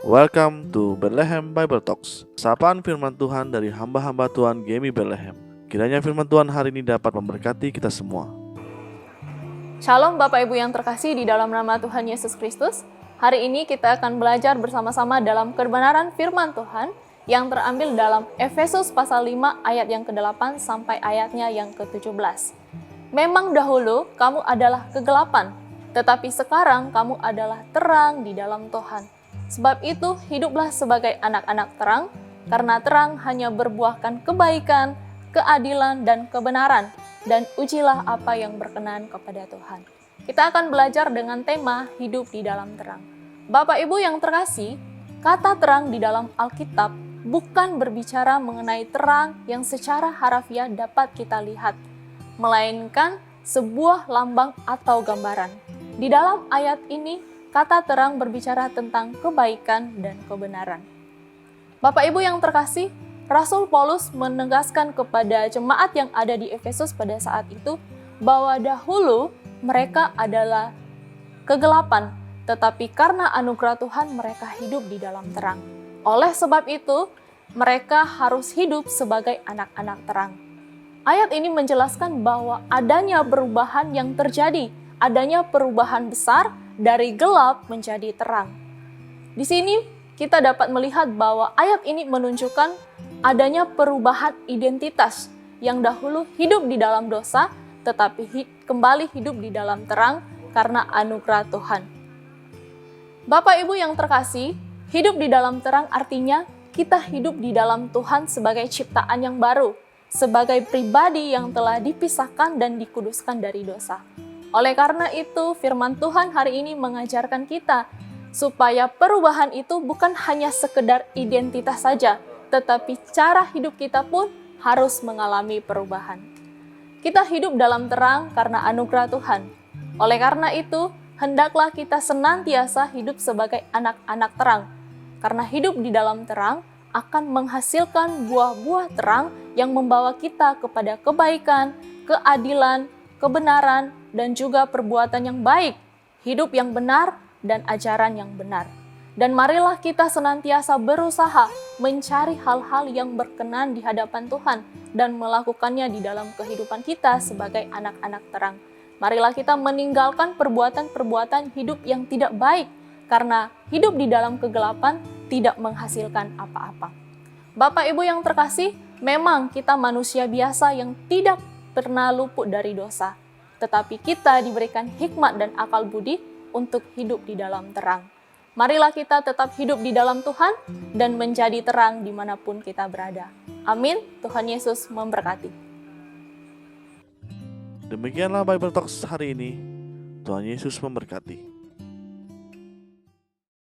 Welcome to Bethlehem Bible Talks. Sapaan firman Tuhan dari hamba-hamba Tuhan Gemi Bethlehem. Kiranya firman Tuhan hari ini dapat memberkati kita semua. Shalom Bapak Ibu yang terkasih di dalam nama Tuhan Yesus Kristus. Hari ini kita akan belajar bersama-sama dalam kebenaran firman Tuhan yang terambil dalam Efesus pasal 5 ayat yang ke-8 sampai ayatnya yang ke-17. Memang dahulu kamu adalah kegelapan, tetapi sekarang kamu adalah terang di dalam Tuhan. Sebab itu hiduplah sebagai anak-anak terang, karena terang hanya berbuahkan kebaikan, keadilan, dan kebenaran, dan ujilah apa yang berkenan kepada Tuhan. Kita akan belajar dengan tema hidup di dalam terang. Bapak Ibu yang terkasih, kata terang di dalam Alkitab bukan berbicara mengenai terang yang secara harafiah dapat kita lihat, melainkan sebuah lambang atau gambaran. Di dalam ayat ini, kata terang berbicara tentang kebaikan dan kebenaran. Bapak Ibu yang terkasih, Rasul Paulus menegaskan kepada jemaat yang ada di Efesus pada saat itu bahwa dahulu mereka adalah kegelapan, tetapi karena anugerah Tuhan mereka hidup di dalam terang. Oleh sebab itu, mereka harus hidup sebagai anak-anak terang. Ayat ini menjelaskan bahwa adanya perubahan yang terjadi, adanya perubahan besar dari gelap menjadi terang. Di sini kita dapat melihat bahwa ayat ini menunjukkan adanya perubahan identitas yang dahulu hidup di dalam dosa, tetapi kembali hidup di dalam terang karena anugerah Tuhan. Bapak Ibu yang terkasih, hidup di dalam terang artinya kita hidup di dalam Tuhan sebagai ciptaan yang baru, sebagai pribadi yang telah dipisahkan dan dikuduskan dari dosa. Oleh karena itu, firman Tuhan hari ini mengajarkan kita supaya perubahan itu bukan hanya sekedar identitas saja, tetapi cara hidup kita pun harus mengalami perubahan. Kita hidup dalam terang karena anugerah Tuhan. Oleh karena itu, hendaklah kita senantiasa hidup sebagai anak-anak terang. Karena hidup di dalam terang akan menghasilkan buah-buah terang yang membawa kita kepada kebaikan, keadilan, kebenaran, dan juga perbuatan yang baik, hidup yang benar, dan ajaran yang benar. Dan marilah kita senantiasa berusaha mencari hal-hal yang berkenan di hadapan Tuhan dan melakukannya di dalam kehidupan kita sebagai anak-anak terang. Marilah kita meninggalkan perbuatan-perbuatan hidup yang tidak baik, karena hidup di dalam kegelapan tidak menghasilkan apa-apa. Bapak Ibu yang terkasih, memang kita manusia biasa yang tidak pernah luput dari dosa. Tetapi kita diberikan hikmat dan akal budi untuk hidup di dalam terang. Marilah kita tetap hidup di dalam Tuhan dan menjadi terang dimanapun kita berada. Amin. Tuhan Yesus memberkati. Demikianlah Bible Talks hari ini. Tuhan Yesus memberkati.